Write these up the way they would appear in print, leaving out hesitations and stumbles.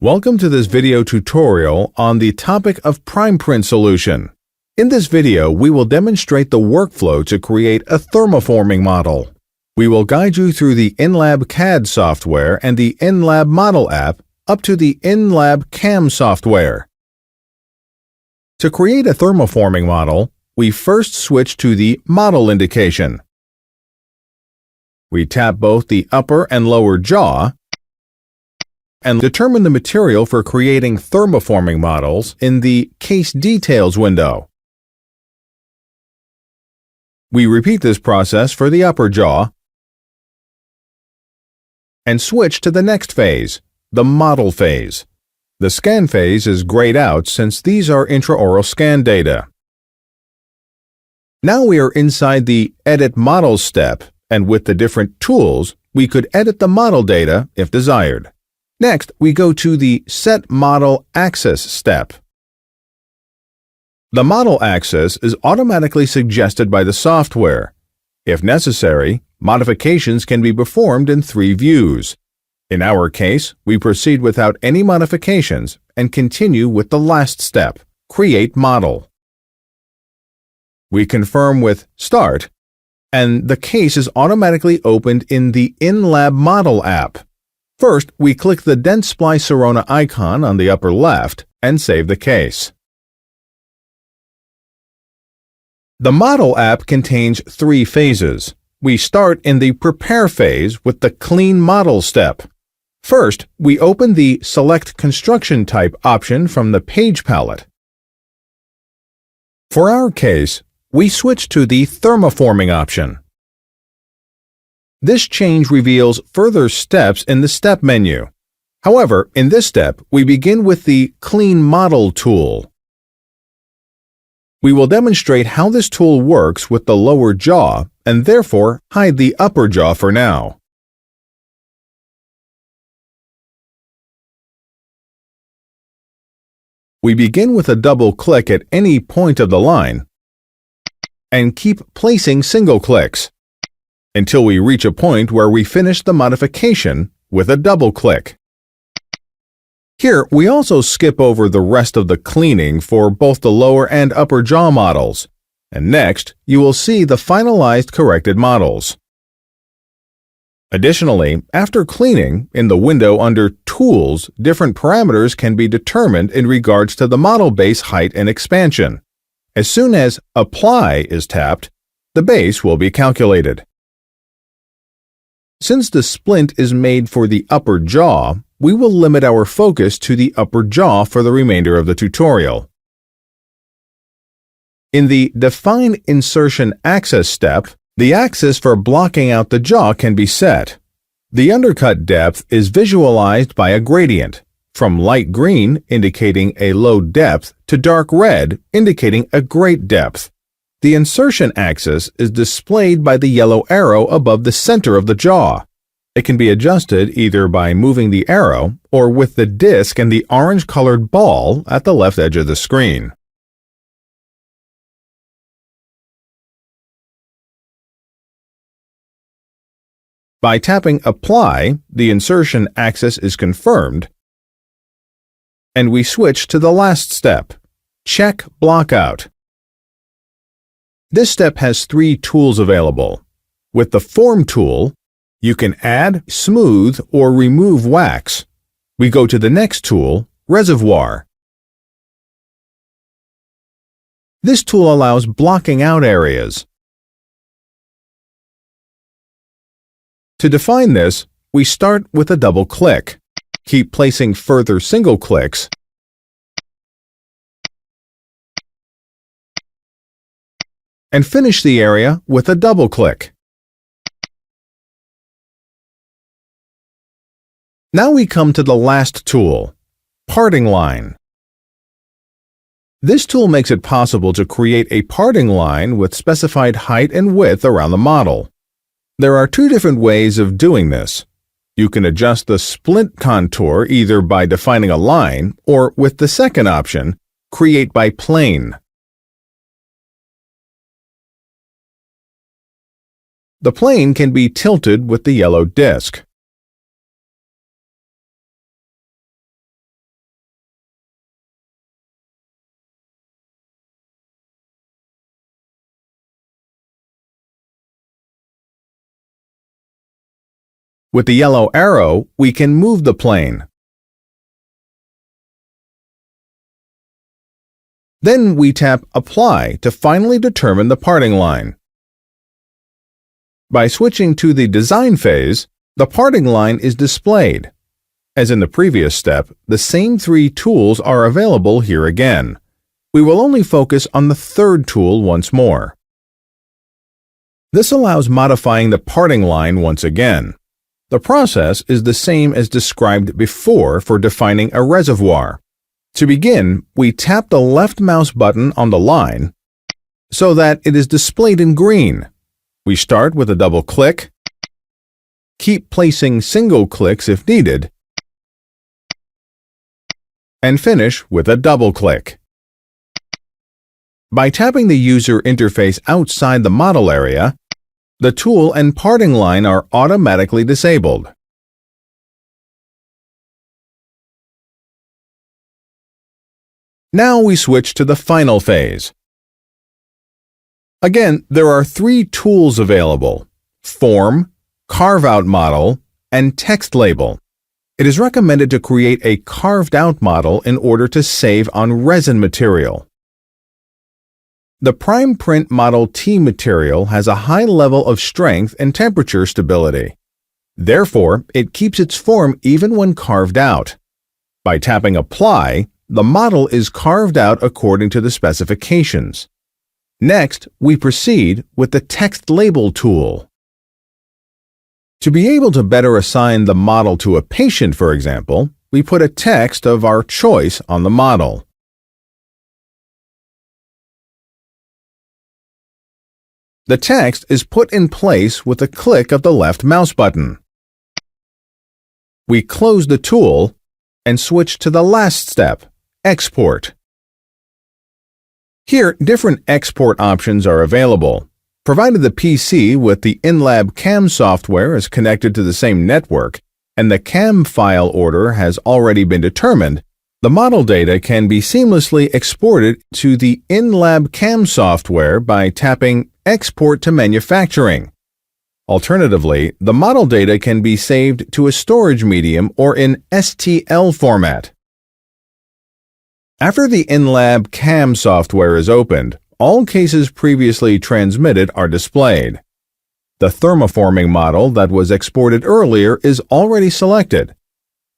Welcome to this video tutorial on the topic of Primeprint Solution. In this video, we will demonstrate the workflow to create a thermoforming model. We will guide you through the InLab CAD software and the InLab Model app up to the InLab CAM software. To create a thermoforming model, we first switch to the Model indication. We tap both the upper and lower jaw and determine the material for creating thermoforming models in the Case Details window. We repeat this process for the upper jaw and switch to the next phase, the Model phase. The Scan phase is grayed out since these are intraoral scan data. Now we are inside the Edit Models step, and with the different tools, we could edit the model data if desired. Next, we go to the Set Model Access step. The model access is automatically suggested by the software. If necessary, modifications can be performed in 3 views. In our case, we proceed without any modifications and continue with the last step, Create Model. We confirm with Start, and the case is automatically opened in the InLab Model app. First, we click the Dentsply Sirona icon on the upper left and save the case. The Model app contains 3 phases. We start in the Prepare phase with the Clean Model step. First, we open the Select Construction Type option from the Page palette. For our case, we switch to the Thermoforming option. This change reveals further steps in the step menu. However, in this step, we begin with the Clean Model tool. We will demonstrate how this tool works with the lower jaw and therefore hide the upper jaw for now. We begin with a double click at any point of the line and keep placing single clicks until we reach a point where we finish the modification with a double click. Here, we also skip over the rest of the cleaning for both the lower and upper jaw models, and next, you will see the finalized corrected models. Additionally, after cleaning, in the window under Tools, different parameters can be determined in regards to the model base height and expansion. As soon as Apply is tapped, the base will be calculated. Since the splint is made for the upper jaw, we will limit our focus to the upper jaw for the remainder of the tutorial. In the Define Insertion Access step, the axis for blocking out the jaw can be set. The undercut depth is visualized by a gradient, from light green indicating a low depth to dark red indicating a great depth. The insertion axis is displayed by the yellow arrow above the center of the jaw. It can be adjusted either by moving the arrow or with the disc and the orange-colored ball at the left edge of the screen. By tapping Apply, the insertion axis is confirmed, and we switch to the last step, Check Blockout. This step has 3 tools available. With the Form tool, you can add, smooth, or remove wax. We go to the next tool, Reservoir. This tool allows blocking out areas. To define this, we start with a double click. Keep placing further single clicks and finish the area with a double click. Now we come to the last tool, Parting Line. This tool makes it possible to create a parting line with specified height and width around the model. There are 2 different ways of doing this. You can adjust the splint contour either by defining a line or with the second option, Create by Plane. The plane can be tilted with the yellow disc. With the yellow arrow, we can move the plane. Then we tap Apply to finally determine the parting line. By switching to the design phase, the parting line is displayed. As in the previous step, the same three tools are available here again. We will only focus on the third tool once more. This allows modifying the parting line once again. The process is the same as described before for defining a reservoir. To begin, we tap the left mouse button on the line so that it is displayed in green. We start with a double click, keep placing single clicks if needed, and finish with a double click. By tapping the user interface outside the model area, the tool and parting line are automatically disabled. Now we switch to the final phase. Again, there are three tools available: Form, Carve-Out Model, and Text Label. It is recommended to create a carved-out model in order to save on resin material. The Primeprint Model T material has a high level of strength and temperature stability. Therefore, it keeps its form even when carved out. By tapping Apply, the model is carved out according to the specifications. Next, we proceed with the Text Label tool. To be able to better assign the model to a patient, for example, we put a text of our choice on the model. The text is put in place with a click of the left mouse button. We close the tool and switch to the last step, Export. Here, different export options are available. Provided the PC with the InLab CAM software is connected to the same network and the CAM file order has already been determined, the model data can be seamlessly exported to the InLab CAM software by tapping Export to Manufacturing. Alternatively, the model data can be saved to a storage medium or in STL format. After the InLab CAM software is opened, all cases previously transmitted are displayed. The thermoforming model that was exported earlier is already selected.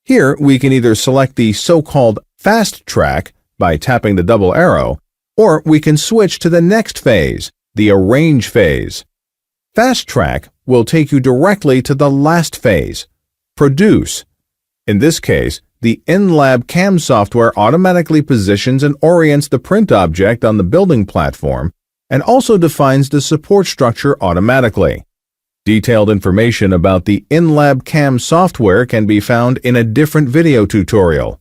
Here, we can either select the so-called fast track by tapping the double arrow, or we can switch to the next phase, the Arrange phase. Fast track will take you directly to the last phase, Produce. In this case, the InLab CAM software automatically positions and orients the print object on the building platform and also defines the support structure automatically. Detailed information about the InLab CAM software can be found in a different video tutorial.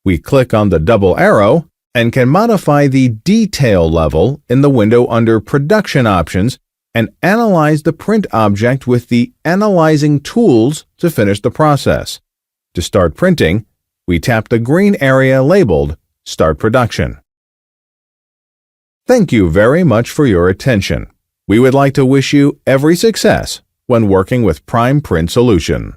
We click on the double arrow and can modify the detail level in the window under Production Options and analyze the print object with the Analyzing Tools to finish the process. To start printing, we tap the green area labeled Start Production. Thank you very much for your attention. We would like to wish you every success when working with Primeprint Solution.